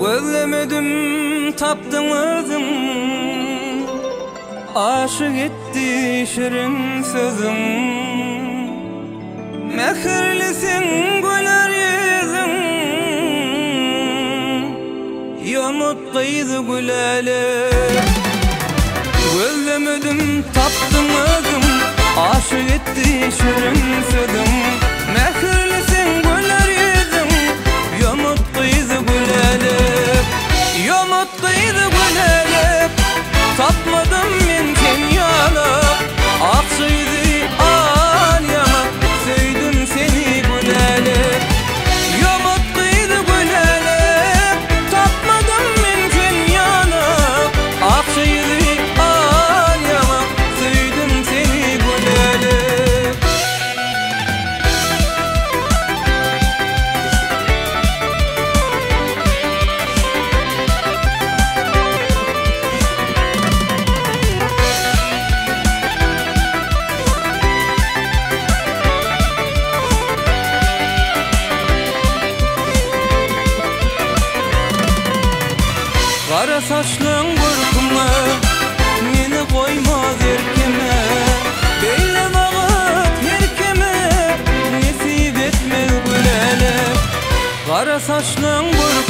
Gözlemedim tapdım özüm, aşık etti şirin sözüm. Mehirlisin güler yüzün, yumutluydu güleli. Gözlemedim tapdım özüm, aşık etti şirin sözüm. Mehirlisin güler yüzün, yumutluydu güleli. Yumutluydu güleli. Tapmadım mümkün yana, aksıydı al yana, sevdim seni güleli. Yumutluydu güleli. Tapmadım mümkün yana, aksıydı al yana, sevdim seni güleli. Kara saçlığın burkuma, meni koymaz erkeme. Beyle bağıt herkeme, nesip etmez gülele. Kara saçlığın burkuma,